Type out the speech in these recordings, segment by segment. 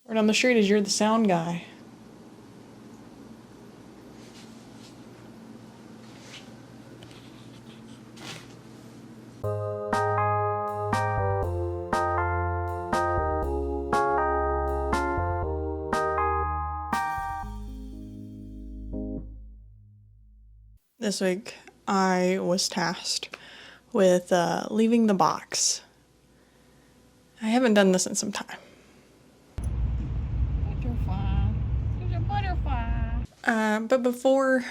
Word on the street is you're the sound guy. This week, I was tasked with leaving the box. I haven't done this in some time. Butterfly. There's a butterfly. But before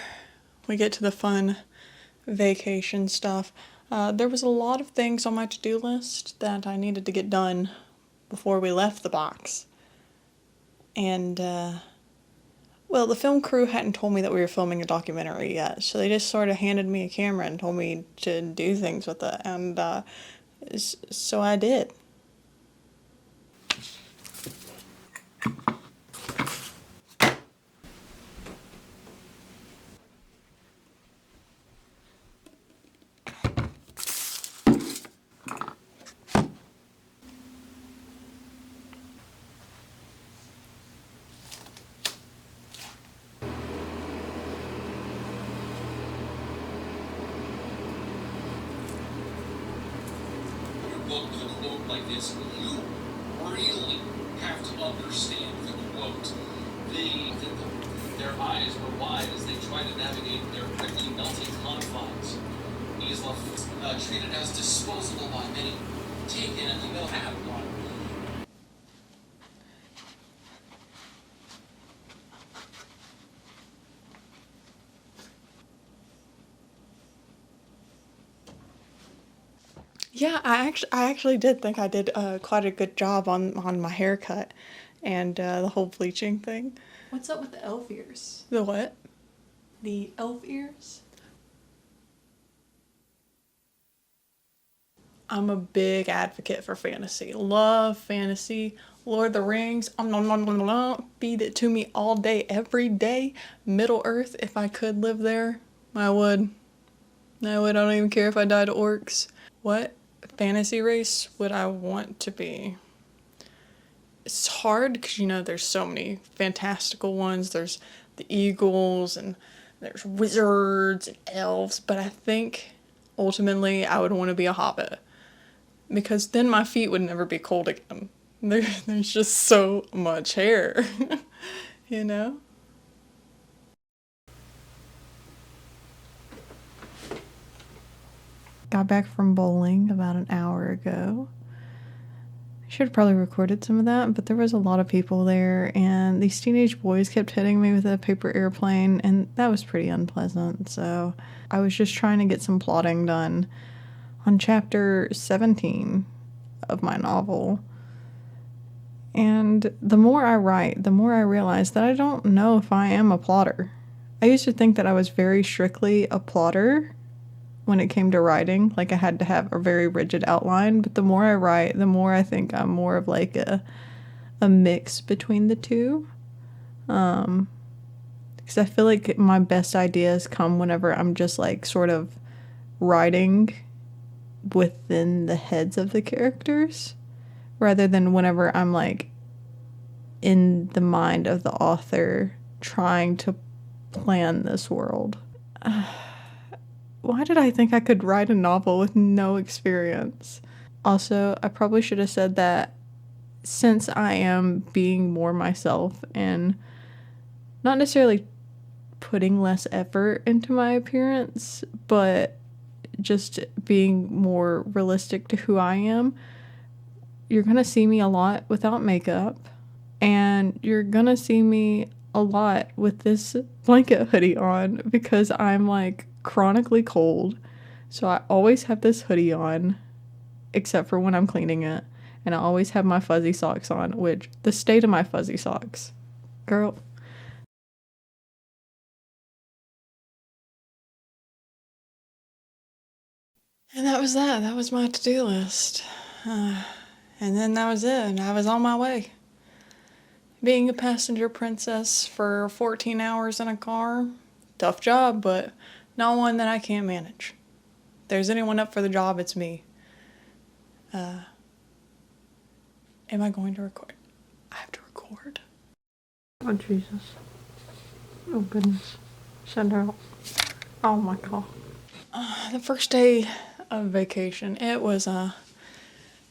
we get to the fun vacation stuff, there was a lot of things on my to-do list that I needed to get done before we left the box. And, well, the film crew hadn't told me that we were filming a documentary yet, so they just sort of handed me a camera and told me to do things with it, and so I did. Book with a quote like this, you really have to understand the quote. Their eyes were wide as they tried to navigate their quickly melting confines. Isla treated as disposable by many, taken and they have one. Yeah, I actually did think I did quite a good job on my haircut and the whole bleaching thing. What's up with the elf ears? The what? The elf ears? I'm a big advocate for fantasy. Love fantasy. Lord of the Rings. Feed it to me all day, every day. Middle Earth, if I could live there, I would. I would. I don't even care if I died to orcs. What fantasy race would I want to be? It's hard because, there's so many fantastical ones. There's the eagles and there's wizards and elves. But I think ultimately I would want to be a hobbit. Because then my feet would never be cold again. There's just so much hair, you know? Got back from bowling about an hour ago. I should have probably recorded some of that, but there was a lot of people there, and these teenage boys kept hitting me with a paper airplane, and that was pretty unpleasant, so I was just trying to get some plotting done on chapter 17 of my novel. And the more I write, the more I realize that I don't know if I am a plotter. I used to think that I was very strictly a plotter when it came to writing. Like, I had to have a very rigid outline, but the more I write, the more I think I'm more of like a mix between the two. Because I feel like my best ideas come whenever I'm just like sort of writing within the heads of the characters, rather than whenever I'm like in the mind of the author trying to plan this world. Why did I think I could write a novel with no experience? Also, I probably should have said that since I am being more myself and not necessarily putting less effort into my appearance, but just being more realistic to who I am, you're gonna see me a lot without makeup, and you're gonna see me a lot with this blanket hoodie on because I'm like chronically cold, so I always have this hoodie on except for when I'm cleaning it, and I always have my fuzzy socks on, which the state of my fuzzy socks, girl. And that was that. That was my to-do list. And then that was it, and I was on my way. Being a passenger princess for 14 hours in a car, tough job, but not one that I can't manage. If there's anyone up for the job, it's me. Am I going to record? I have to record. cord. Oh, Jesus. Oh, goodness. Send her out. Oh, my God. The first day of vacation, it was a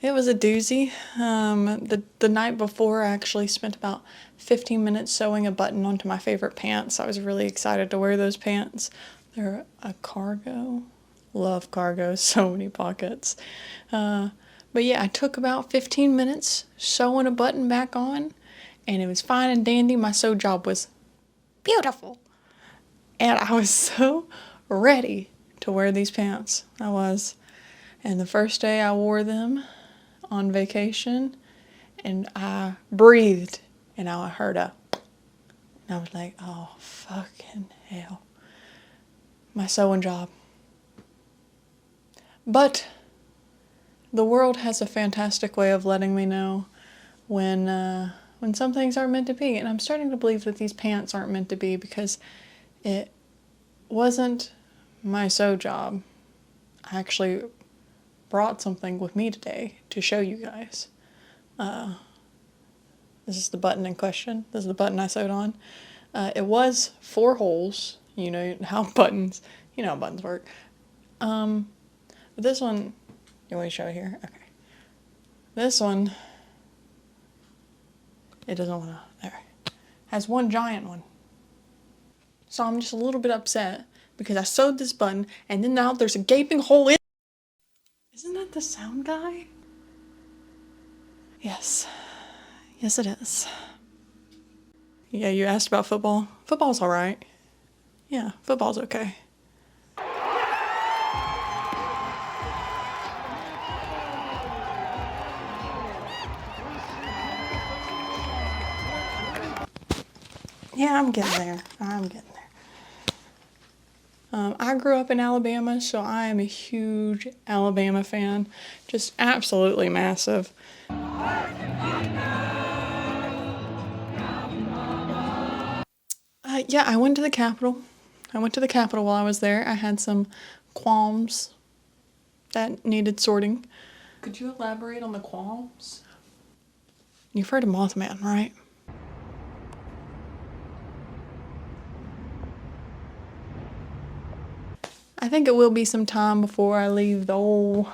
doozy. The night before, I actually spent about 15 minutes sewing a button onto my favorite pants. I was really excited to wear those pants. They're a cargo. Love cargo, so many pockets. But yeah, I took about 15 minutes sewing a button back on, and it was fine and dandy. My sew job was beautiful. And I was so ready to wear these pants. I was. And the first day I wore them on vacation, and I breathed, and I heard a, and I was like, oh, fucking hell. My sewing job. But the world has a fantastic way of letting me know when some things aren't meant to be. And I'm starting to believe that these pants aren't meant to be, because it wasn't my sew job. I actually brought something with me today to show you guys. This is the button in question. This is the button I sewed on. It was 4 holes. You know how buttons work. But this one, you want me to show it here? Okay. This one, it doesn't want to, there. Has one giant one. So I'm just a little bit upset because I sewed this button and then now there's a gaping hole in. Isn't that the sound guy? Yes. Yes, it is. Yeah, you asked about football. Football's alright. Yeah, football's okay. Yeah, I'm getting there. I grew up in Alabama, so I am a huge Alabama fan. Just absolutely massive. Yeah, I went to the Capitol. While I was there. I had some qualms that needed sorting. Could you elaborate on the qualms? You've heard of Mothman, right? I think it will be some time before I leave the old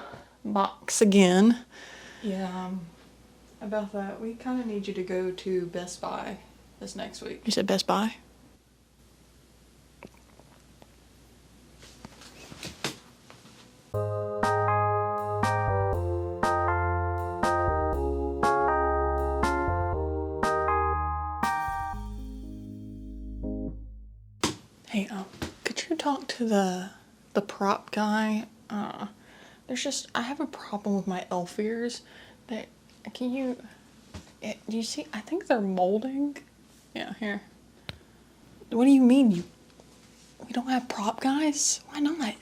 box again. Yeah, about that, we kind of need you to go to Best Buy this next week. You said Best Buy? Hey, could you talk to the prop guy? I have a problem with my elf ears. Do you see? I think they're molding. Yeah, here. What do you mean we don't have prop guys? Why not?